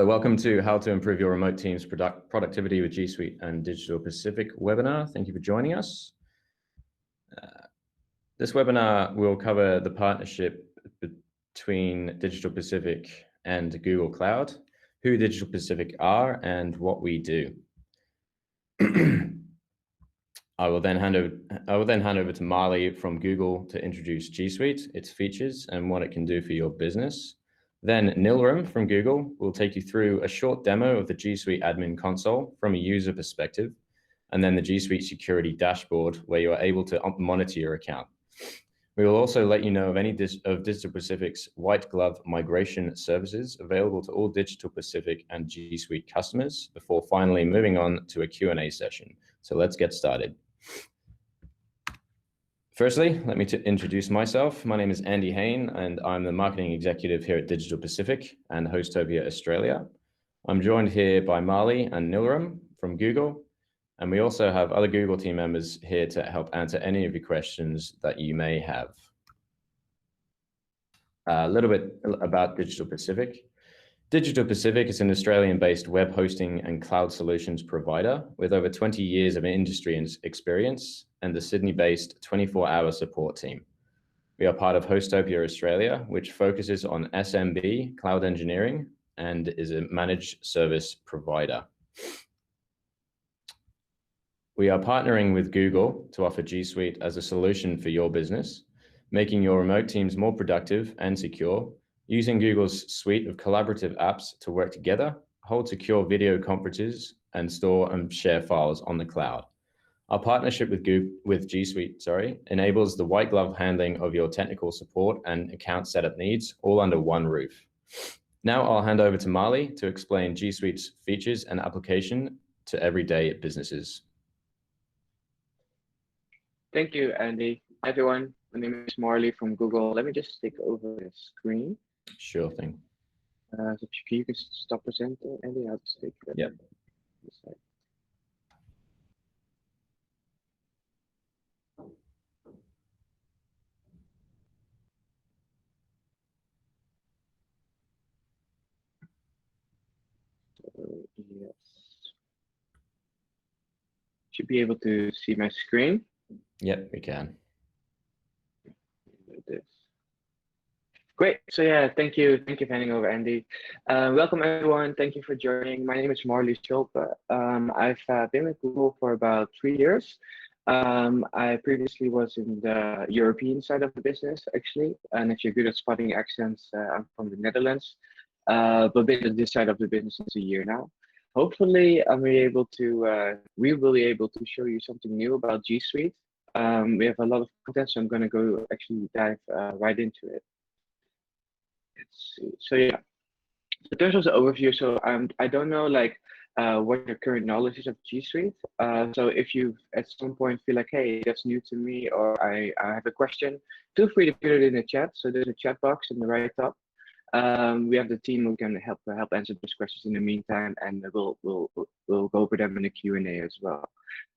Welcome to How to Improve Your Remote Team's Productivity with G Suite and Digital Pacific webinar. Thank you for joining us. This webinar will cover the partnership between Digital Pacific and Google Cloud, who Digital Pacific are, and what we do. I will then hand over to Marley from Google to introduce G Suite, its features, and what it can do for your business. Then Nilram from Google will take you through a short demo of the G Suite admin console from a user perspective, and then the G Suite security dashboard where you are able to monitor your account. We will also let you know of any of Digital Pacific's white glove migration services available to all Digital Pacific and G Suite customers before finally moving on to a Q&A session. So let's get started. Firstly, let me introduce myself. My name is Andy Hain, and I'm the marketing executive here at Digital Pacific and Hostopia Australia. I'm joined here by Marley and Nilram from Google, and we also have other Google team members here to help answer any of your questions that you may have. A little bit about Digital Pacific. Digital Pacific is an Australian-based web hosting and cloud solutions provider with over 20 years of industry experience and a Sydney-based 24-hour support team. We are part of Hostopia Australia, which focuses on SMB cloud engineering and is a managed service provider. We are partnering with Google to offer G Suite as a solution for your business, making your remote teams more productive and secure, using Google's suite of collaborative apps to work together, hold secure video conferences, and store and share files on the cloud. Our partnership with G Suite enables the white glove handling of your technical support and account setup needs all under one roof. Now I'll hand over to Marley to explain G Suite's features and application to everyday businesses. Thank you, Andy. Hi, everyone. My name is Marley from Google. Let me just take over the screen. Sure thing. So you can stop presenting, Andy. I'll just take that. Yep. Yes. Should be able to see my screen. Yep, we can. Like this. Great. So yeah, thank you for handing over, Andy. Welcome everyone. Thank you for joining. My name is Marley Schulpe. I've been with Google for about 3 years. I previously was in the European side of the business, actually. And if you're good at spotting accents, I'm from the Netherlands. But been on this side of the business since a year now. Hopefully, we will be able to show you something new about G Suite. We have a lot of content, so I'm going to go actually dive right into it. Let's see. So yeah, in terms of the overview, so I don't know what your current knowledge is of G Suite. So if you at some point feel like, hey, that's new to me, or I have a question, feel free to put it in the chat. So there's a chat box in the right top. We have the team who can help answer those questions in the meantime, and we'll go over them in the Q&A as well.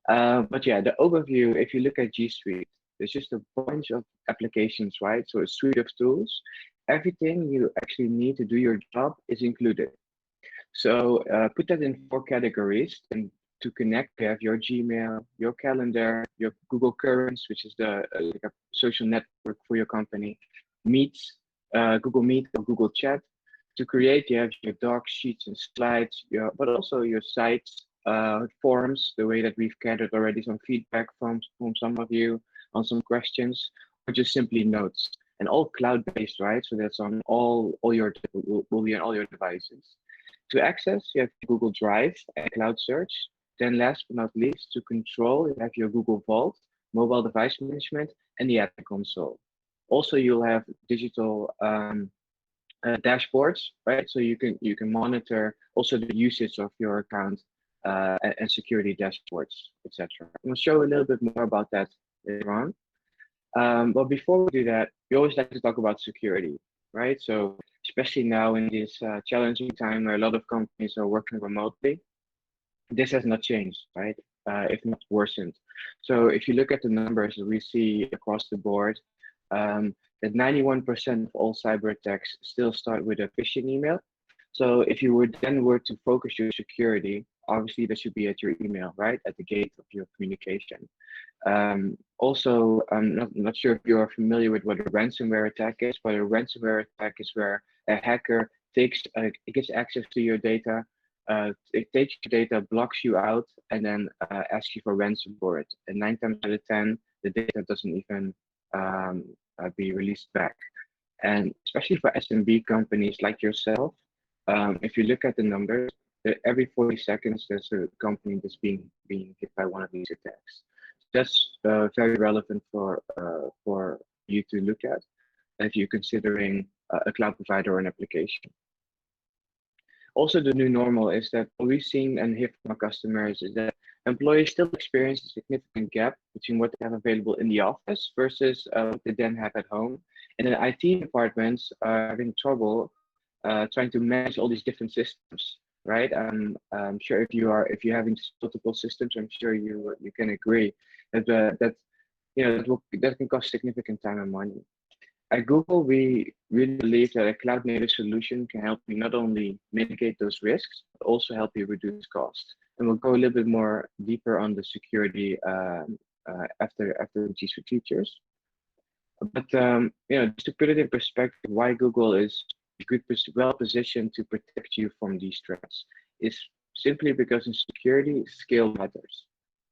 But yeah, the overview, if you look at G Suite, there's just a bunch of applications, right? So a suite of tools. Everything you actually need to do your job is included. So put that in 4 categories. And to connect, you have your Gmail, your calendar, your Google Currents, which is like a social network for your company, Meets, Google Meet or Google Chat. To create, you have your docs, sheets, and slides, but also your sites, forms, the way that we've gathered already some feedback from some of you on some questions, or just simply notes. And all cloud-based, right? So that's on will be on all your devices. To access, you have Google Drive and Cloud Search. Then last but not least, to control, you have your Google Vault, mobile device management, and the admin console. Also, you'll have digital dashboards, right? So you can monitor also the usage of your account and security dashboards, etc. I'm going to show a little bit more about that later on. But before we do that, we always like to talk about security, right? So especially now in this challenging time where a lot of companies are working remotely, this has not changed, right? If not worsened. So if you look at the numbers that we see across the board, that 91% of all cyber attacks still start with a phishing email. So if you were to focus your security, obviously that should be at your email, right? At the gate of your communication. Also, I'm not sure if you're familiar with what a ransomware attack is, but a ransomware attack is where a hacker gets access to your data, it takes your data, blocks you out, and then asks you for ransom for it. And 9 times out of 10, the data doesn't even be released back. And especially for SMB companies like yourself, if you look at the numbers, every 40 seconds there's a company that's being hit by one of these attacks. That's very relevant for you to look at if you're considering a cloud provider or an application. Also, the new normal is that what we've seen and hear from our customers is that employees still experience a significant gap between what they have available in the office versus what they then have at home. And the IT departments are having trouble trying to manage all these different systems, right? I'm sure if you're having multiple systems, I'm sure you can agree that that can cost significant time and money. At Google, we really believe that a cloud native solution can help you not only mitigate those risks, but also help you reduce cost. And we'll go a little bit more deeper on the security after the G Suite features. But just to put it in perspective, why Google is well positioned to protect you from these threats is simply because in security, scale matters,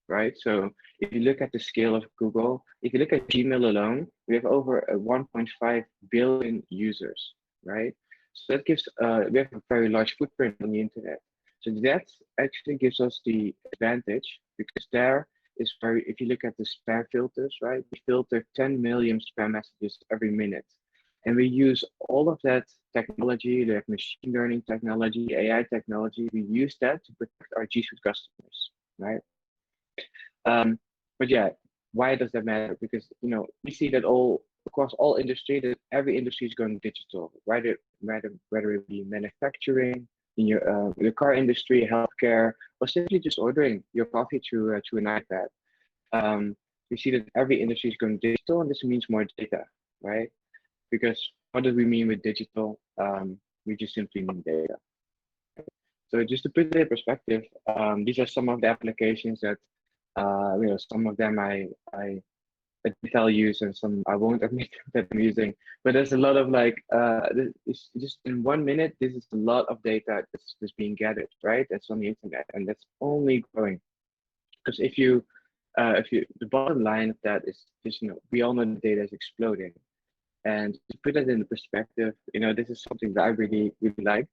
right? So if you look at the scale of Google, if you look at Gmail alone, we have over 1.5 billion users, right? So that gives we have a very large footprint on the internet. So that actually gives us the advantage because there is where if you look at the spam filters, right? We filter 10 million spam messages every minute. And we use all of that technology, like machine learning technology, AI technology, we use that to protect our G Suite customers, right? But yeah, why does that matter? Because we see that across all industry, that every industry is going digital, right? Whether it be manufacturing, in the car industry, healthcare, or simply just ordering your coffee through an iPad. We see that every industry is going digital, and this means more data, right? Because what do we mean with digital? We just simply mean data. So just to put it in perspective, these are some of the applications that some of them I tell use and some I won't admit that I'm using. But there's a lot of it's just in 1 minute, this is a lot of data that's being gathered, right? That's on the internet, and that's only growing. Because if the bottom line of that is just we all know the data is exploding, and to put that in perspective, this is something that I really really like.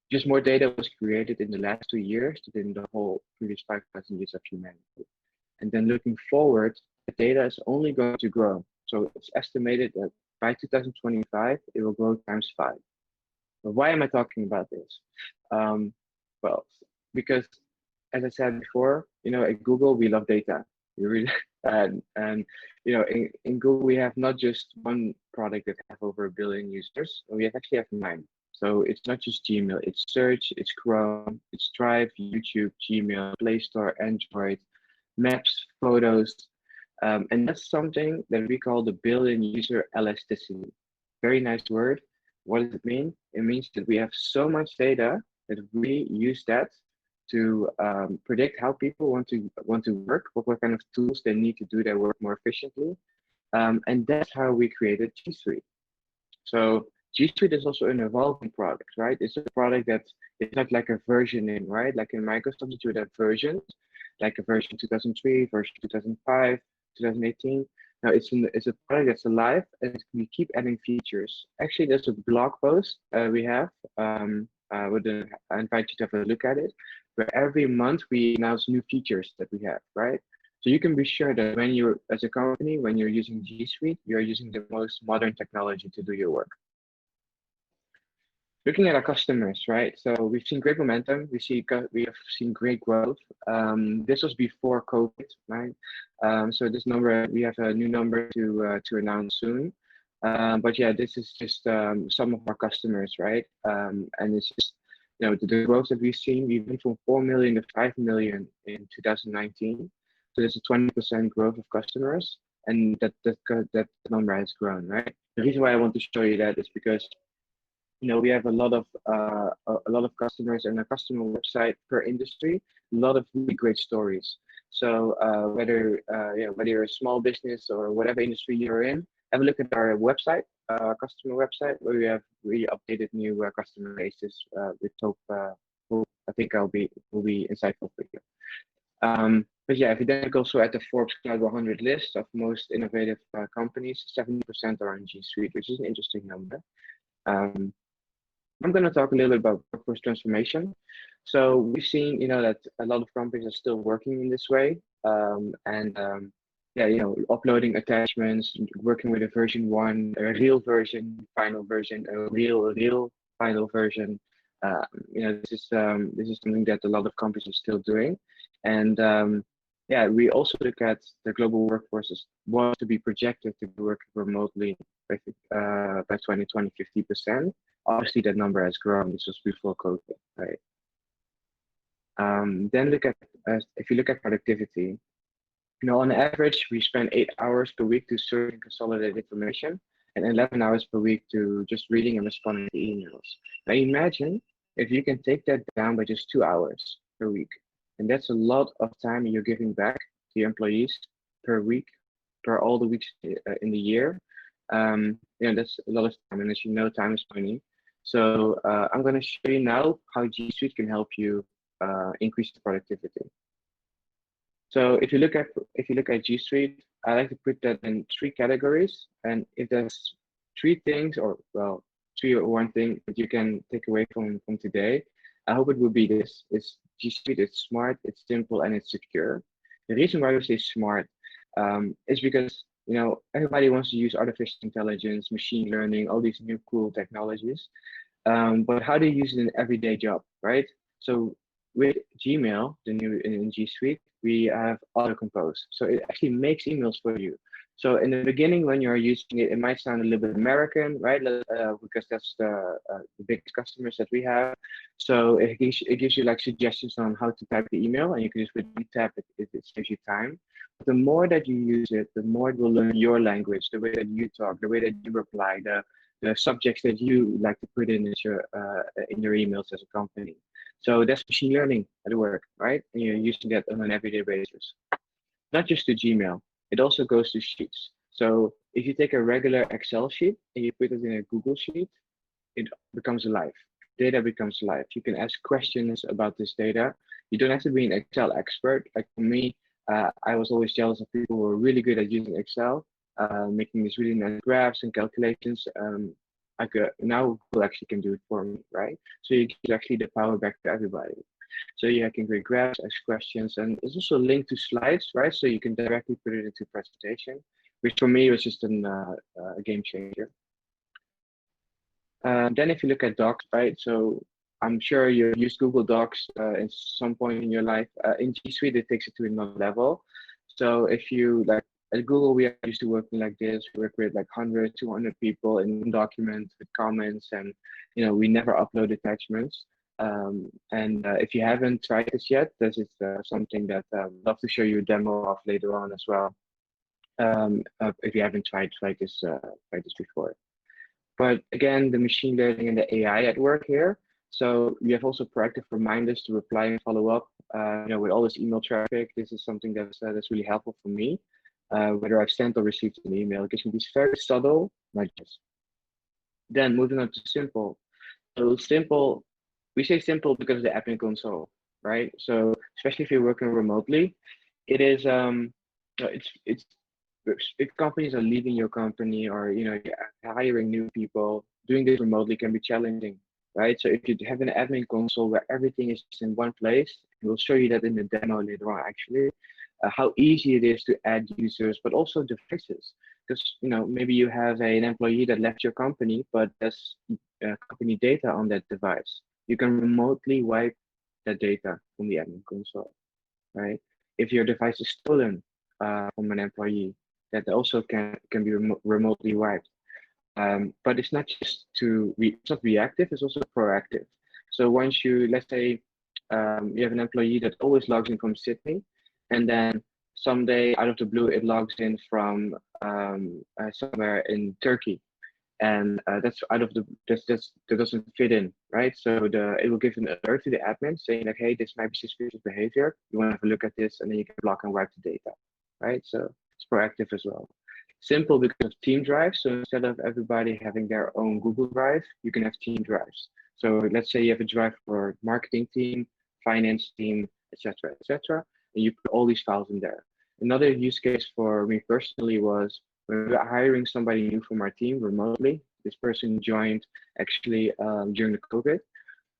Just more data was created in the last 2 years than the whole previous 5,000 years of humanity. And then looking forward, the data is only going to grow. So it's estimated that by 2025, it will grow times 5. But why am I talking about this? Well, because as I said before, at Google, we love data. We really, and in Google, we have not just one product that have over 1 billion users. We actually have 9. So it's not just Gmail, it's Search, it's Chrome, it's Drive, YouTube, Gmail, Play Store, Android, Maps, Photos. And that's something that we call the billion user elasticity. Very nice word. What does it mean? It means that we have so much data that we use that to predict how people want to work, what kind of tools they need to do their work more efficiently. And that's how we created G Suite. So G Suite is also an evolving product, right? It's a product that it's not like a versioning, right? Like in Microsoft, you would have versions, like a version 2003, version 2005, 2018. Now it's a product that's alive, and we keep adding features. Actually, there's a blog post we have. I invite you to have a look at it, where every month we announce new features that we have, right? So you can be sure that when you're, as a company, when you're using G Suite, you're using the most modern technology to do your work. Looking at our customers, right? So we've seen great momentum. We have seen great growth. This was before COVID, right? So this number, we have a new number to announce soon. But yeah, this is just some of our customers, right? And it's just the growth that we've seen. We've been from 4 million to 5 million in 2019. So there's a 20% growth of customers, and that number has grown, right? The reason why I want to show you that is because we have a lot of customers and a customer website per industry, a lot of really great stories. So whether you're a small business or whatever industry you're in, have a look at our website, customer website, where we have really updated new customer bases, with hope I think will be insightful for you. But yeah, if you then look also at the Forbes Cloud 100 list of most innovative companies, 70% are in G Suite, which is an interesting number. Um, I'm going to talk a little bit about workforce transformation. So we've seen, that a lot of companies are still working in this way, yeah, uploading attachments, working with a version one, a real version, final version, a real final version. This is something that a lot of companies are still doing, and yeah, we also look at the global workforces want to be projected to be working remotely by 2020, 50%. Obviously, that number has grown. This was before COVID, right? Then if you look at productivity, on average, we spend 8 hours per week to search and consolidate information, and 11 hours per week to just reading and responding to emails. Now, imagine if you can take that down by just 2 hours per week, and that's a lot of time you're giving back to your employees per week, per all the weeks in the year. That's a lot of time, and as you know, time is money. So I'm going to show you now how G Suite can help you increase the productivity. So if you look at G Suite, I like to put that in 3 categories. And if there's 3 things, or well, 3 or 1 thing that you can take away from today, I hope it will be this: it's G Suite. It's smart, it's simple, and it's secure. The reason why we say smart is because everybody wants to use artificial intelligence, machine learning, all these new cool technologies. But how do you use it in everyday job, right? So with Gmail, the new in G Suite, we have auto compose. So it actually makes emails for you. So in the beginning, when you're using it, it might sound a little bit American, right? Because that's the biggest customers that we have. So it gives you like suggestions on how to type the email, and you can just with tap it saves you time. But the more that you use it, the more it will learn your language, the way that you talk, the way that you reply, the subjects that you like to put in your emails as a company. So that's machine learning at work, right? And you're using that on an everyday basis. Not just to Gmail, it also goes to Sheets. So if you take a regular Excel sheet and you put it in a Google Sheet, it becomes alive. Data becomes alive. You can ask questions about this data. You don't have to be an Excel expert. Like for me, I was always jealous of people who were really good at using Excel, making these really nice graphs and calculations. Now Google actually can do it for me, right? So you give actually the power back to everybody. So you can create graphs, ask questions, and it's also linked to slides, right? So you can directly put it into presentation, which for me was just a game changer. Then if you look at Docs, right? So I'm sure you've used Google Docs at some point in your life. In G Suite, it takes it to another level. So if you like at Google, we are used to working like this. We work with like 100, 200 people in one document with comments, and we never upload attachments. If you haven't tried this yet, this is something that I'd love to show you a demo of later on as well. If you haven't tried this before. But again, the machine learning and the AI at work here. So you have also proactive reminders to reply and follow up. With all this email traffic, this is something that's really helpful for me. Whether I've sent or received an email, it gives me these very subtle nudges. Then moving on to simple. So simple, we say simple because of the admin console, right? So especially if you're working remotely, it is it's if companies are leaving your company, or you're hiring new people, doing this remotely can be challenging, right? So if you have an admin console where everything is in one place, we'll show you that in the demo later on actually, how easy it is to add users, but also devices. Because maybe you have an employee that left your company, but there's company data on that device. You can remotely wipe that data from the admin console, right? If your device is stolen from an employee, that also can be remotely wiped. But it's not just it's not reactive, it's also proactive. So once let's say you have an employee that always logs in from Sydney, and then someday out of the blue, it logs in from somewhere in Turkey. and that's out of the that doesn't fit in, right? So it will give an alert to the admin saying like, hey, this might be suspicious behavior. You want to have a look at this, and then you can block and wipe the data, right? So it's proactive as well. Simple because of team drives. So instead of everybody having their own Google Drive, you can have team drives. So let's say you have a drive for marketing team, finance team, etc., etc., and you put all these files in there. Another use case for me personally was when we were hiring somebody new from our team remotely. This person joined actually during the COVID.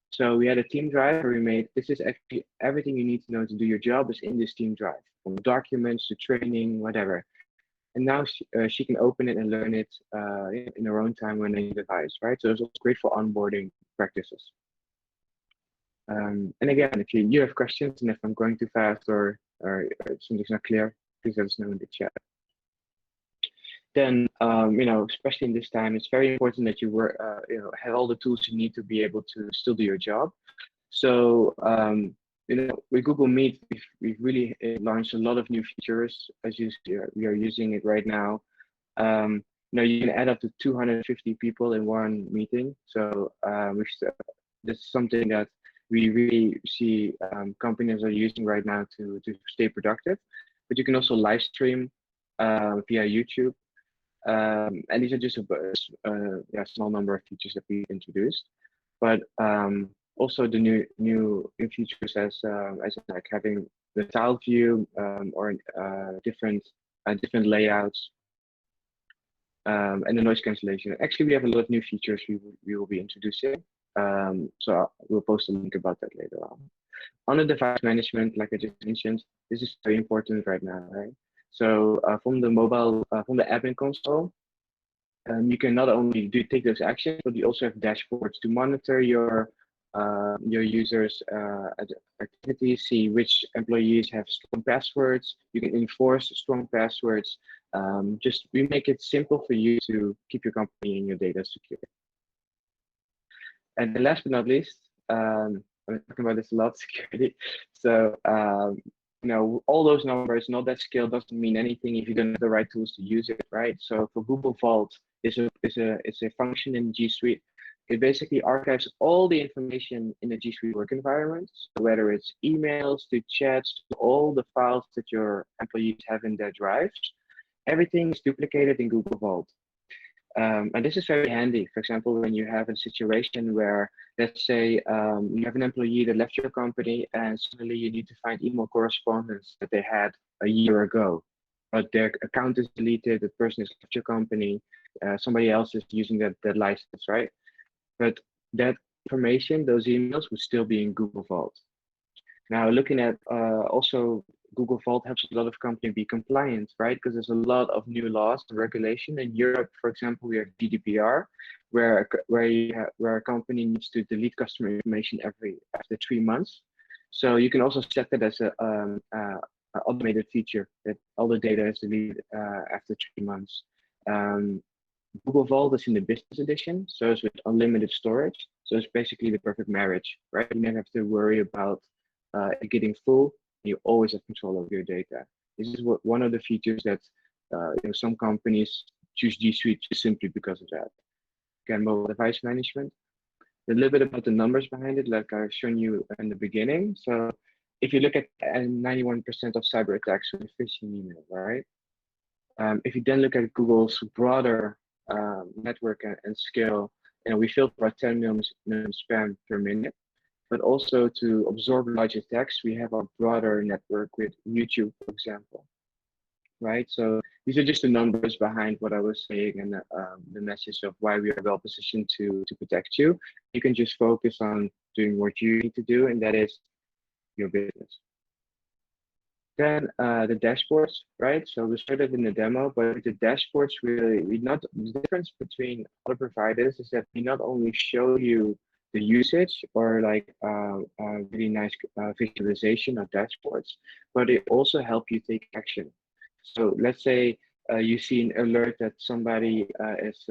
So we had a team drive where we made, this is actually everything you need to know to do your job is in this team drive, from documents to training, whatever. And now she can open it and learn it in her own time when they need advice, right? So it's also great for onboarding practices. And again, if you have questions and if I'm going too fast or something's not clear, please let us know in the chat. Then, especially in this time, it's very important that you work, have all the tools you need to be able to still do your job. So, with Google Meet, we've really launched a lot of new features. As you see, we are using it right now. You can add up to 250 people in one meeting. So, this is something that we really see companies are using right now to stay productive. But you can also live stream via YouTube. And these are just a small number of features that we introduced. But also the new features as like having the tile view or different layouts and the noise cancellation. Actually, we have a lot of new features we will be introducing. So we'll post a link about that later on. On the device management, like I just mentioned, this is very important right now, right? So from the mobile, from the admin console, you can not only take those actions, but you also have dashboards to monitor your users' activities, see which employees have strong passwords. You can enforce strong passwords. We make it simple for you to keep your company and your data secure. And last but not least, I'm talking about this a lot, security. So all those numbers, not that scale doesn't mean anything if you don't have the right tools to use it, right? So for Google Vault, it's a function in G Suite. It basically archives all the information in the G Suite work environment. So whether it's emails to chats, to all the files that your employees have in their drives, everything is duplicated in Google Vault. And this is very handy. For example, when you have a situation where, let's say, you have an employee that left your company and suddenly you need to find email correspondence that they had a year ago, but their account is deleted, the person has left your company, somebody else is using that license, right? But that information, those emails would still be in Google Vault. Now, looking at also Google Vault helps a lot of companies be compliant, right? Because there's a lot of new laws and regulation in Europe. For example, we have GDPR, where a company needs to delete customer information after 3 months. So you can also set that as an automated feature that all the data is deleted after 3 months. Google Vault is in the business edition, so it's with unlimited storage. So it's basically the perfect marriage, right? You never have to worry about it getting full. You always have control of your data. This is one of the features that some companies choose G Suite just simply because of that. Again, mobile device management. A little bit about the numbers behind it, like I've shown you in the beginning. So if you look at 91% of cyber attacks with phishing email, right? If you then look at Google's broader network and scale, we filter about 10 million spam per minute. But also to absorb large attacks, we have a broader network with YouTube, for example, right? So these are just the numbers behind what I was saying and the message of why we are well positioned to protect you. You can just focus on doing what you need to do, and that is your business. Then the dashboards, right? So we started in the demo, but with the dashboards, the difference between other providers is that we not only show you the usage or like really nice visualization of dashboards, but it also help you take action. So let's say you see an alert that somebody is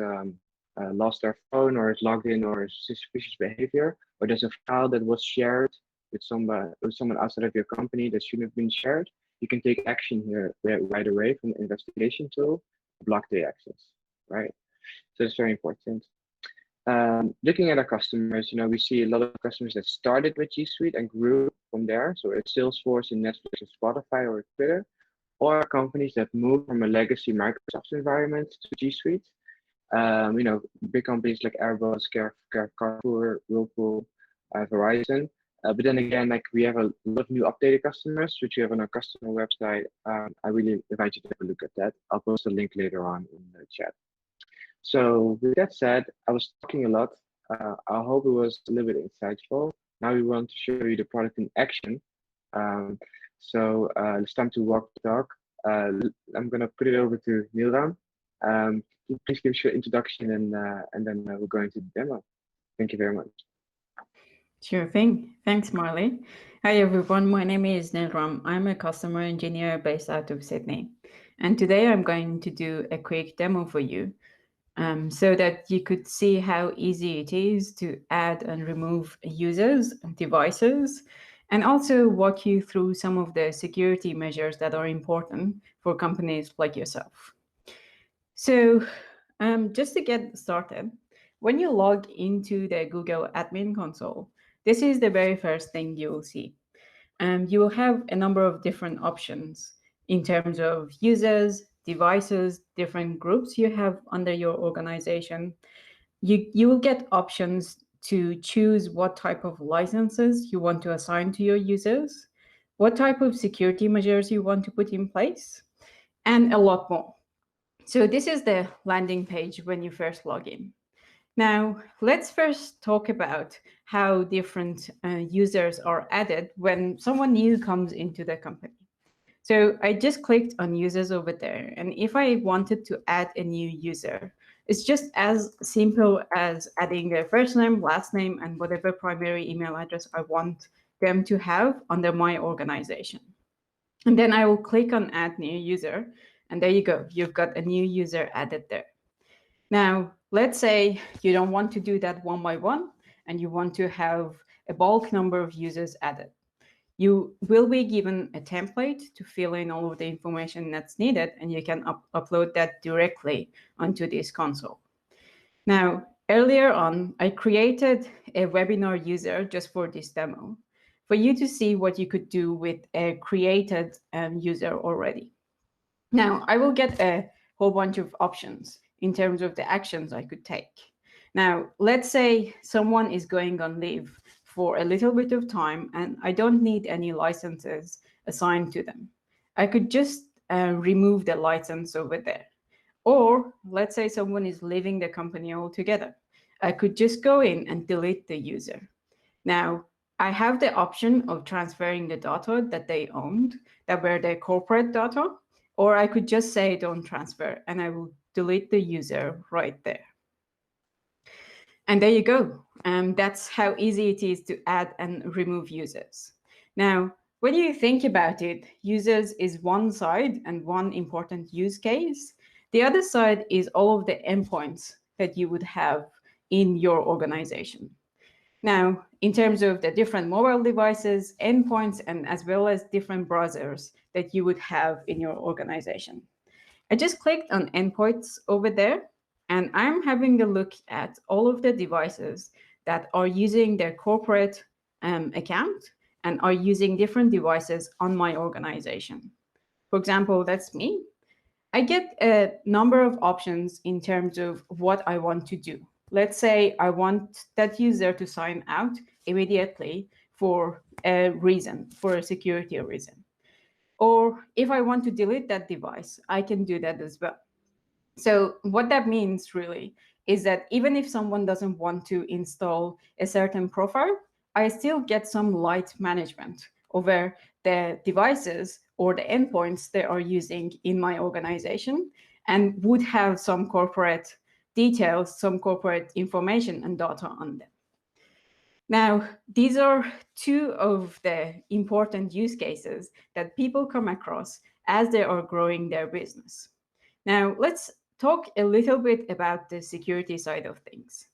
lost their phone or is logged in or is suspicious behavior, or there's a file that was shared with someone outside of your company that shouldn't have been shared. You can take action here right away from the investigation tool, block the access, right? So it's very important. Looking at our customers, we see a lot of customers that started with G Suite and grew from there. So it's Salesforce and Netflix and Spotify or Twitter, or companies that move from a legacy Microsoft environment to G Suite. Big companies like Airbus, Carrefour, Whirlpool, Verizon. But then again, like we have a lot of new updated customers, which we have on our customer website. I really invite you to have a look at that. I'll post a link later on in the chat. So with that said, I was talking a lot. I hope it was a little bit insightful. Now we want to show you the product in action. So it's time to walk the talk. I'm gonna put it over to Neelram. Please give us your introduction and then we'll go into the demo. Thank you very much. Sure thing. Thanks, Marley. Hi, everyone. My name is Neelram. I'm a customer engineer based out of Sydney. And today I'm going to do a quick demo for you so that you could see how easy it is to add and remove users and devices, and also walk you through some of the security measures that are important for companies like yourself. So just to get started, when you log into the Google Admin Console, this is the very first thing you will see. You will have a number of different options in terms of users, devices, different groups you have under your organization. You will get options to choose what type of licenses you want to assign to your users, what type of security measures you want to put in place, and a lot more. So this is the landing page when you first log in. Now, let's first talk about how different users are added when someone new comes into the company. So I just clicked on users over there. And if I wanted to add a new user, it's just as simple as adding their first name, last name, and whatever primary email address I want them to have under my organization. And then I will click on add new user. And there you go. You've got a new user added there. Now, let's say you don't want to do that one by one, and you want to have a bulk number of users added. You will be given a template to fill in all of the information that's needed, and you can upload that directly onto this console. Now, earlier on, I created a webinar user just for this demo, for you to see what you could do with a created user already. Now, I will get a whole bunch of options in terms of the actions I could take. Now, let's say someone is going on leave for a little bit of time and I don't need any licenses assigned to them. I could just remove the license over there. Or let's say someone is leaving the company altogether. I could just go in and delete the user. Now, I have the option of transferring the data that they owned, that were their corporate data, or I could just say don't transfer, and I will delete the user right there. And there you go. That's how easy it is to add and remove users. Now, when you think about it, users is one side and one important use case. The other side is all of the endpoints that you would have in your organization. Now, in terms of the different mobile devices, endpoints, and as well as different browsers that you would have in your organization. I just clicked on endpoints over there, and I'm having a look at all of the devices that are using their corporate account and are using different devices on my organization. For example, that's me. I get a number of options in terms of what I want to do. Let's say I want that user to sign out immediately for a reason, for a security reason. Or if I want to delete that device, I can do that as well. So what that means really is that even if someone doesn't want to install a certain profile, I still get some light management over the devices or the endpoints they are using in my organization, and would have some corporate details, some corporate information and data on them. Now, these are two of the important use cases that people come across as they are growing their business. Now, let's talk a little bit about the security side of things.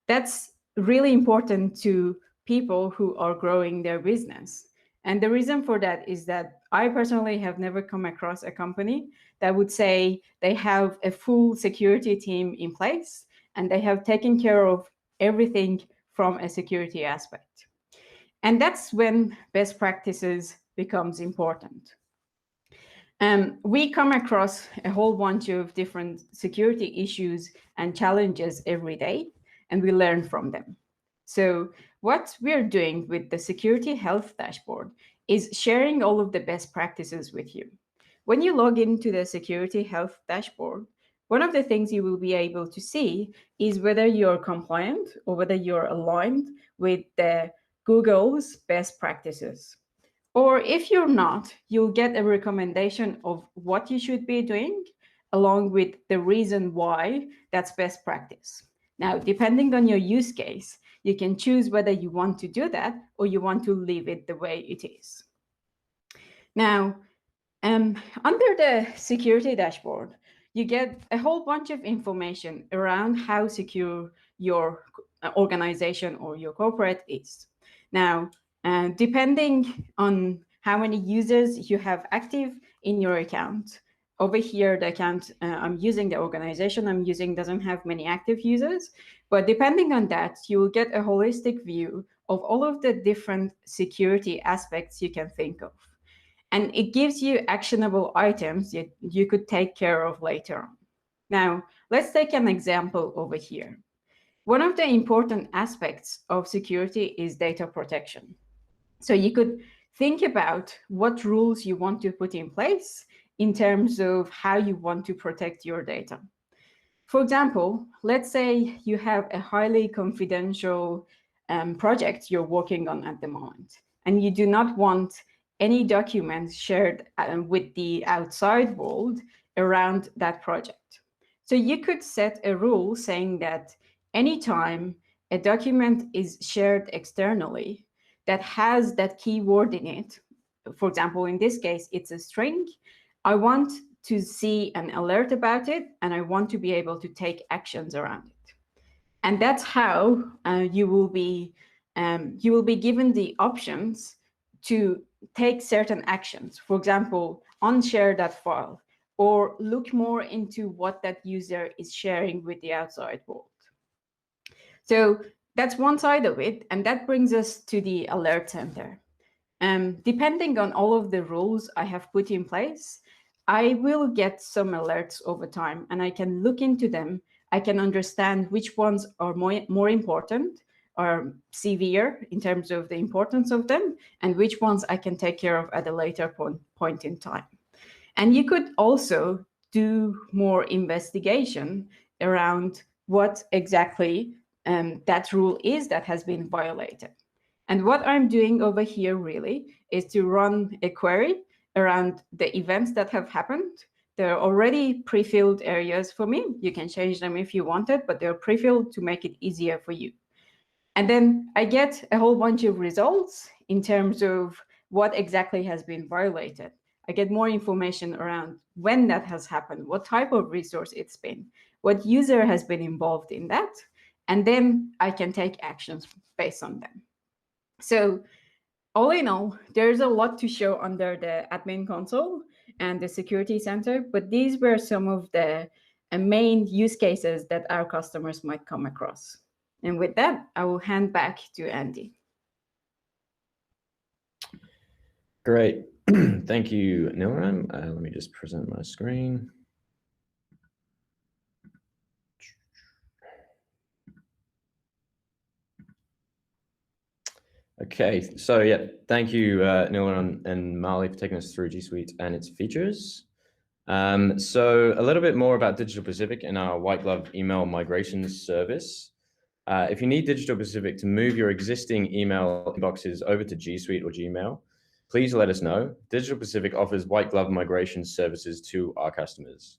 That's really important to people who are growing their business. And the reason for that is that I personally have never come across a company that would say they have a full security team in place and they have taken care of everything from a security aspect. And that's when best practices becomes important. We come across a whole bunch of different security issues and challenges every day, and we learn from them. So what we're doing with the Security Health Dashboard is sharing all of the best practices with you. When you log into the Security Health Dashboard, one of the things you will be able to see is whether you're compliant or whether you're aligned with the Google's best practices. Or if you're not, you'll get a recommendation of what you should be doing, along with the reason why that's best practice. Now, depending on your use case, you can choose whether you want to do that or you want to leave it the way it is. Now, under the security dashboard, you get a whole bunch of information around how secure your organization or your corporate is. Now, depending on how many users you have active in your account, over here, the account I'm using, the organization I'm using doesn't have many active users, but depending on that, you will get a holistic view of all of the different security aspects you can think of. And it gives you actionable items that you could take care of later on. Now, let's take an example over here. One of the important aspects of security is data protection. So you could think about what rules you want to put in place in terms of how you want to protect your data. For example, let's say you have a highly confidential project you're working on at the moment, and you do not want any documents shared with the outside world around that project. So you could set a rule saying that anytime a document is shared externally that has that keyword in it, for example, in this case, it's a string, I want to see an alert about it, and I want to be able to take actions around it. And that's how you will be given the options to take certain actions. For example, unshare that file, or look more into what that user is sharing with the outside world. So that's one side of it, and that brings us to the alert center. Depending on all of the rules I have put in place, I will get some alerts over time, and I can look into them. I can understand which ones are more important or severe in terms of the importance of them, and which ones I can take care of at a later point in time. And you could also do more investigation around what exactly that rule is that has been violated. And what I'm doing over here really is to run a query around the events that have happened. There are already pre-filled areas for me. You can change them if you wanted, but they're pre-filled to make it easier for you. And then I get a whole bunch of results in terms of what exactly has been violated. I get more information around when that has happened, what type of resource it's been, what user has been involved in that, and then I can take actions based on them. So all in all, there's a lot to show under the admin console and the security center, but these were some of the main use cases that our customers might come across. And with that, I will hand back to Andy. Great. Thank you, Nilram. Let me just present my screen. Okay, so yeah, thank you, Nilram and Marley, for taking us through G Suite and its features. So a little bit more about Digital Pacific and our white glove email migration service. If you need Digital Pacific to move your existing email inboxes over to G Suite or Gmail, please let us know. Digital Pacific offers white glove migration services to our customers.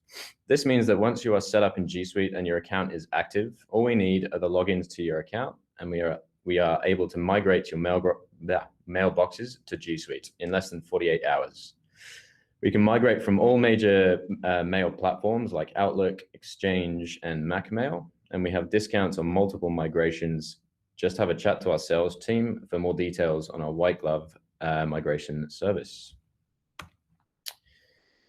This means that once you are set up in G Suite and your account is active, all we need are the logins to your account, and we are able to migrate your mailboxes to G Suite in less than 48 hours. We can migrate from all major mail platforms like Outlook, Exchange, and MacMail, and we have discounts on multiple migrations. Just have a chat to our sales team for more details on our white glove migration service.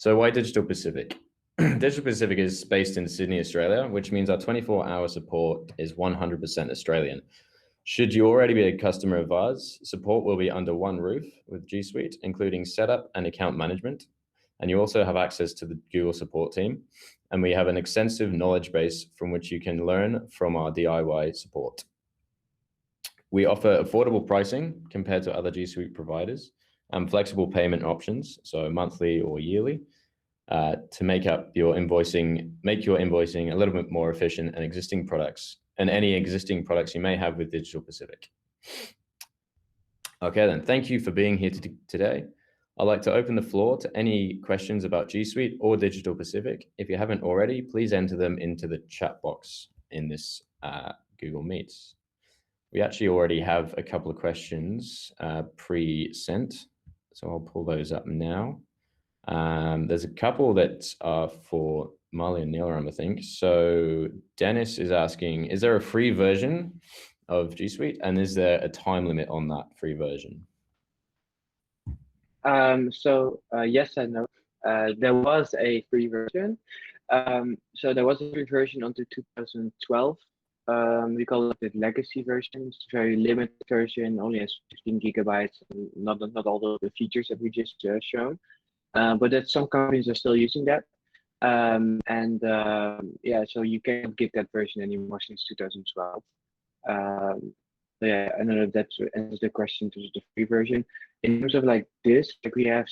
So why Digital Pacific? Digital Pacific is based in Sydney, Australia, which means our 24-hour support is 100% Australian. Should you already be a customer of ours, support will be under one roof with G Suite, including setup and account management. And you also have access to the Google support team. And we have an extensive knowledge base from which you can learn from our DIY support. We offer affordable pricing compared to other G Suite providers and flexible payment options, so monthly or yearly, to make your invoicing a little bit more efficient and any existing products you may have with Digital Pacific. Okay, then thank you for being here today. I'd like to open the floor to any questions about G Suite or Digital Pacific. If you haven't already, please enter them into the chat box in this Google Meets. We actually already have a couple of questions pre-sent, so I'll pull those up now. There's a couple that are for Marley and Neilram, I think. So Dennis is asking, is there a free version of G Suite, and is there a time limit on that free version? Yes and no. There was a free version. So there was a free version until 2012. We call it the legacy version. It's a very limited version, only has 15 gigabytes, and not all the features that we just shown. But that some companies are still using that. Yeah, so you can't get that version anymore since 2012. Yeah, I don't know if that answers the question to the free version. In terms of like this, like we have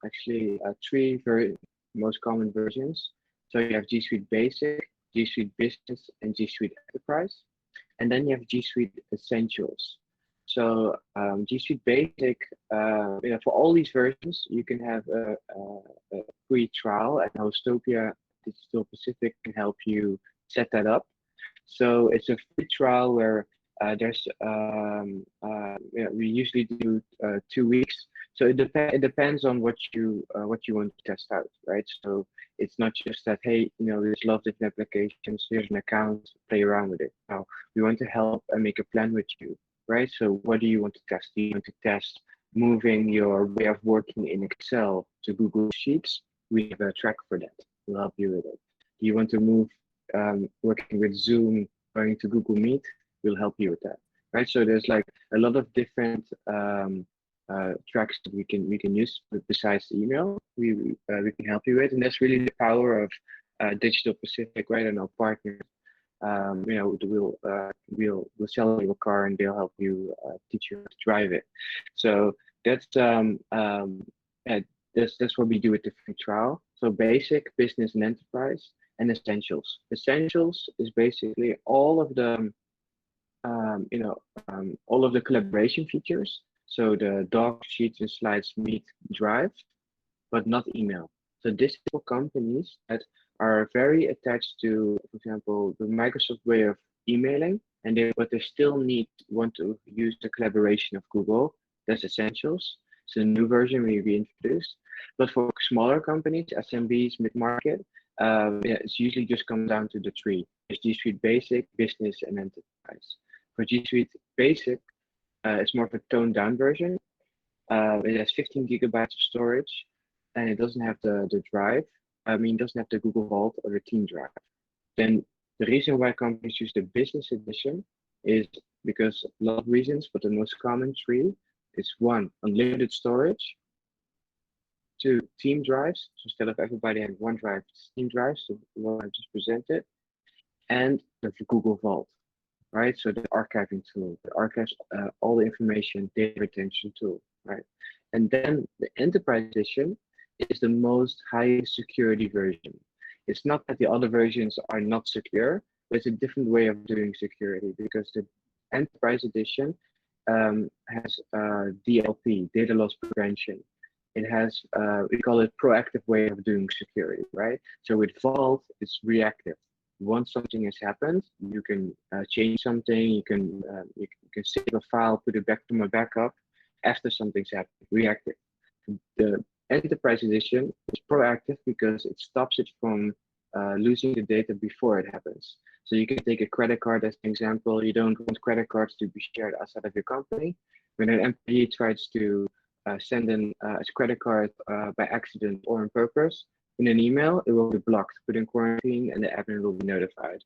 actually three very most common versions. So you have G Suite Basic, G Suite Business, and G Suite Enterprise. And then you have G Suite Essentials. So G Suite Basic, for all these versions, you can have a free trial, and Hostopia Digital Pacific can help you set that up. So it's a free trial where we usually do 2 weeks. So it depends on what you want to test out, right? So it's not just that, hey, there's lots of different applications, here's an account, play around with it. Now we want to help and make a plan with you, right? So what do you want to test? Do you want to test moving your way of working in Excel to Google Sheets? We have a track for that. We'll help you with it. Do you want to move working with Zoom, going to Google Meet? We'll help you with that, right? So there's like a lot of different tracks that we can use besides the email. We can help you with, and that's really the power of Digital Pacific, right? And our partners. We'll sell you a car and they'll help you teach you how to drive it. So that's what we do with the free trial. So Basic, Business, and Enterprise, and Essentials. Essentials is basically all of the collaboration features. So the Docs, Sheets, and Slides, Meet, Drive, but not email. So this is for companies that are very attached to, for example, the Microsoft way of emailing, but they still want to use the collaboration of Google. That's Essentials. It's a new version we introduced. But for smaller companies, SMBs, mid-market, it's usually just come down to the three. It's G Suite Basic, Business, and Enterprise. For G Suite Basic, it's more of a toned down version. It has 15 gigabytes of storage, and it doesn't have the drive. It doesn't have the Google Vault or the Team Drive. Then the reason why companies use the Business Edition is because a lot of reasons, but the most common three is 1, unlimited storage, 2, Team Drives. So instead of everybody having one drive, it's Team Drives, so the one I just presented, and the Google Vault, right? So the archiving tool, that archives all the information, data retention tool, right? And then the Enterprise Edition is the most high security version. It's not that the other versions are not secure, but it's a different way of doing security, because the Enterprise Edition has DLP, data loss prevention. It has, we call it proactive way of doing security, right? So with Vault, it's reactive. Once something has happened, you can change something, you can save a file, put it back from a backup after something's happened, reactive. The Enterprise Edition is proactive because it stops it from losing the data before it happens. So you can take a credit card as an example. You don't want credit cards to be shared outside of your company. When an employee tries to send a credit card by accident or on purpose in an email, it will be blocked, put in quarantine, and the admin will be notified.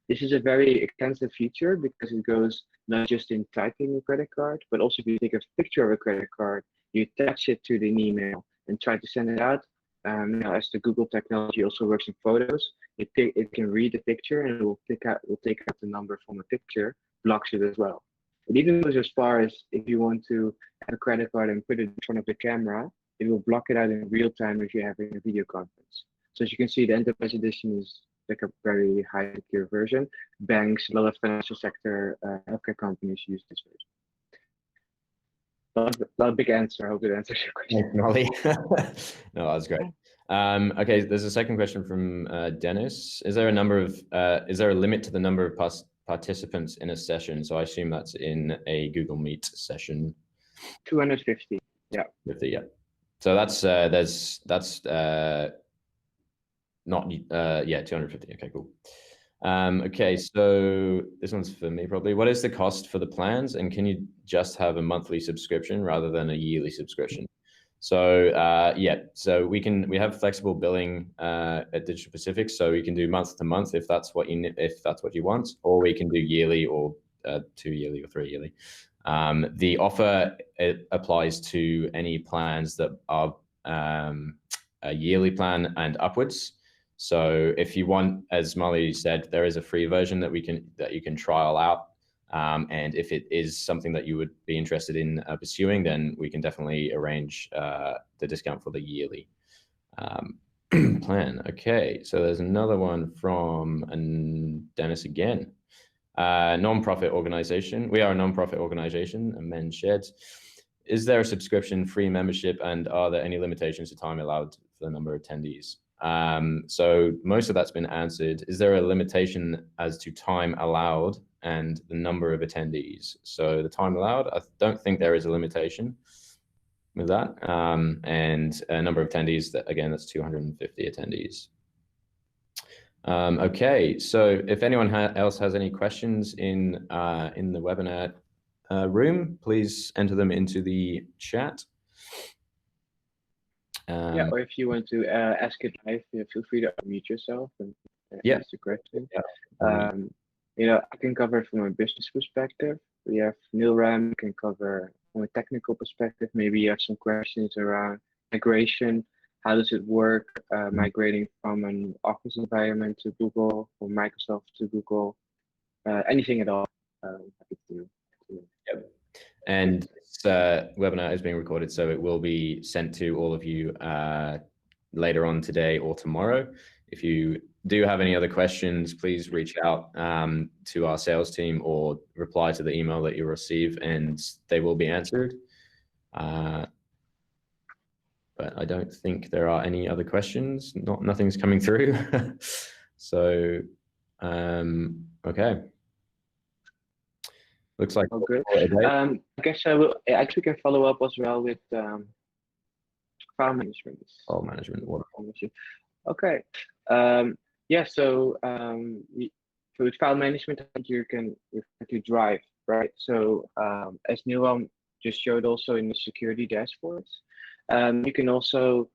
This is a very extensive feature because it goes not just in typing a credit card, but also if you take a picture of a credit card, you attach it to the email and try to send it out. As the Google technology also works in photos, it can read the picture and it will take out the number from the picture, blocks it as well. It even goes as far as if you want to have a credit card and put it in front of the camera, it will block it out in real time if you're having a video conference. So as you can see, the enterprise edition is like a very high secure version. Banks, a lot of financial sector, healthcare companies use this version. Not a big answer. I hope it answers your question. Thanks, Molly. No, that was great. Okay, there's a second question from Dennis. Is there a limit to the number of participants in a session? So I assume that's in a Google Meet session. 250. Yeah. 50, yeah. So that's not 250. Okay, cool. Okay, so this one's for me probably. What is the cost for the plans, and can you just have a monthly subscription rather than a yearly subscription? So so we have flexible billing at Digital Pacific, so we can do month to month if that's what you want, or we can do yearly or 2 yearly or 3 yearly. The offer, it applies to any plans that are a yearly plan and upwards. So if you want, as Molly said, there is a free version that you can trial out. And if it is something that you would be interested in pursuing, then we can definitely arrange the discount for the yearly plan. Okay, so there's another one from Dennis again. Non-profit organization. We are a non-profit organization, Amend Sheds. Is there a subscription free membership, and are there any limitations to time allowed for the number of attendees? So most of that's been answered. Is there a limitation as to time allowed and the number of attendees? So the time allowed, I don't think there is a limitation with that. And a number of attendees, again, that's 250 attendees. Okay, so if anyone else has any questions in the webinar room, please enter them into the chat. Or if you want to ask it live, feel free to unmute yourself and ask the question. I can cover it from a business perspective. We have Neelram can cover from a technical perspective. Maybe you have some questions around migration. How does it work, migrating from an Office environment to Google, or Microsoft to Google, anything at all. Happy to. Yep. And this webinar is being recorded, so it will be sent to all of you later on today or tomorrow. If you do have any other questions, please reach out to our sales team or reply to the email that you receive, and they will be answered. But I don't think there are any other questions. Nothing's coming through. So, okay. Looks like all good. I guess I will. Actually, can follow up as well with file management. File management. Okay. So with file management, I think you can drive, right? So as Neelram just showed also in the security dashboards, you can also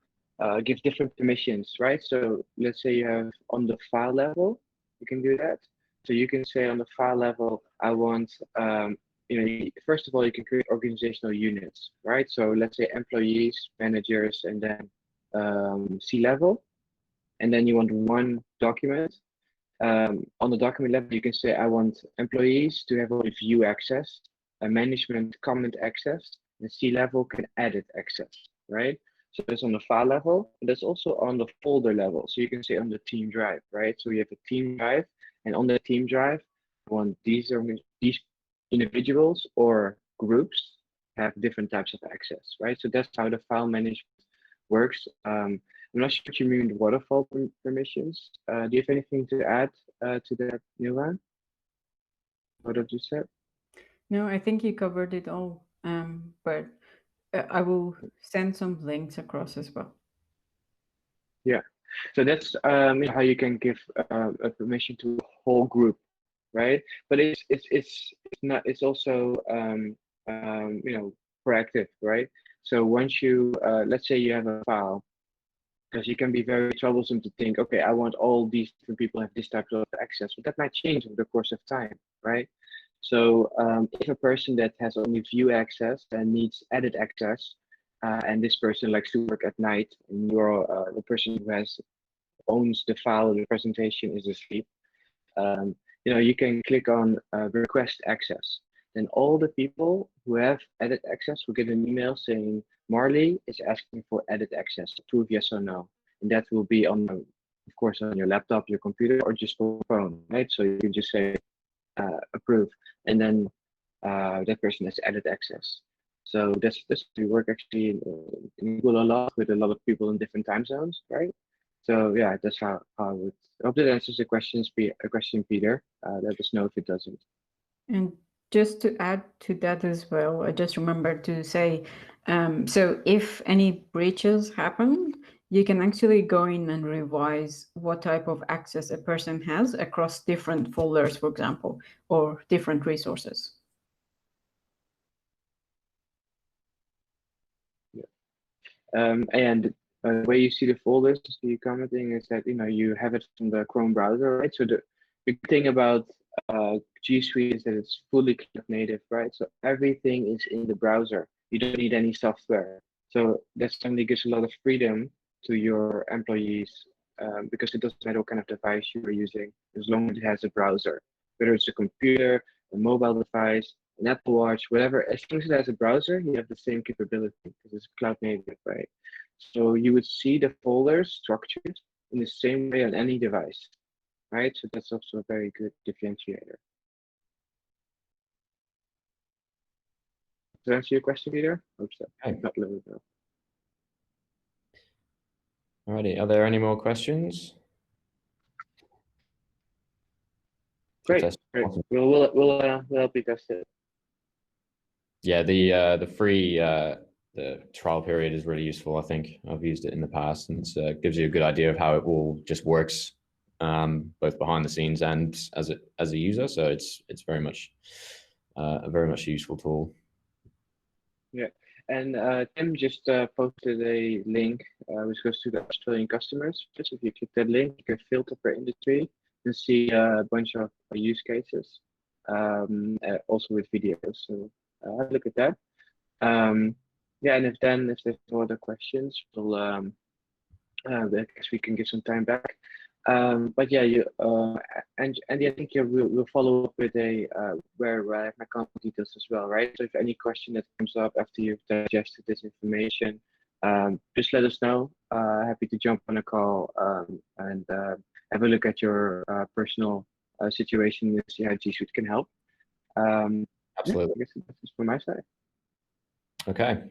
give different permissions, right? So let's say you have on the file level, you can do that. So you can say on the file level, I want, first of all, you can create organizational units, right? So let's say employees, managers, and then C-level. And then you want one document. On the document level, you can say, I want employees to have only view access, management comment access, and C-level can edit access, right? So that's on the file level, and that's also on the folder level. So you can say on the team drive, right? So you have a team drive, and on the team drive, you want these individuals or groups have different types of access, right? So that's how the file management works. I'm not sure what you mean with waterfall permissions. Do you have anything to add to that, Neelram? What have you said? No, I think you covered it all, but I will send some links across as well. Yeah, so that's how you can give a permission to a whole group, right? But it's also proactive, right? So once you, let's say you have a file, because it can be very troublesome to think, okay, I want all these different people have this type of access, but that might change over the course of time, right? So if a person that has only view access and needs edit access, and this person likes to work at night, and you're the person who owns the file of the presentation is asleep, you can click on request access. Then all the people who have edit access will get an email saying Marley is asking for edit access. Approve yes or no, and that will be on, of course, on your laptop, your computer, or just your phone, right? So you can just say approve, and then that person has edit access. So that's we work actually in Google a lot with a lot of people in different time zones, right? So yeah, that's how I would. I hope that answers the question, Peter. Let us know if it doesn't. And just to add to that as well, I just remembered to say, so if any breaches happen, you can actually go in and revise what type of access a person has across different folders, for example, or different resources. And the way you see the folders, the commenting is that you have it from the Chrome browser, right? So the good thing about G Suite is that it's fully cloud native, right? So everything is in the browser. You don't need any software. So that certainly gives a lot of freedom to your employees because it doesn't matter what kind of device you're using, as long as it has a browser, whether it's a computer, a mobile device, an Apple Watch, whatever. As long as it has a browser, you have the same capability because it's cloud native, right? So you would see the folders structured in the same way on any device, right? So that's also a very good differentiator. Does that answer your question, Peter? Hope so. Okay. Not really, though. Alrighty, are there any more questions? Great. Awesome. We'll help you test it. Yeah, the free the trial period is really useful. I think I've used it in the past, and it gives you a good idea of how it all just works, both behind the scenes and as a user. So it's very much a very much useful tool. Yeah, and Tim just posted a link which goes to the Australian customers. So if you click that link, you can filter per industry and see a bunch of use cases, also with videos. So have a look at that. Yeah, and if there's no other questions, we'll I guess we can give some time back. But yeah, and I think we'll follow up with a where I have my contact details as well, right? So if any question that comes up after you've digested this information, just let us know. Happy to jump on a call and have a look at your personal situation and see how G Suite can help. Absolutely. Yeah, I guess that's from my side. Okay.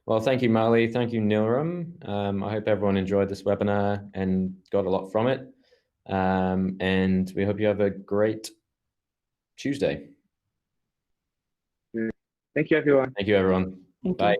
Well, thank you, Marley. Thank you, Nilram. I hope everyone enjoyed this webinar and got a lot from it. And we hope you have a great Tuesday. Thank you, everyone. Thank you, everyone. Thank Bye. you.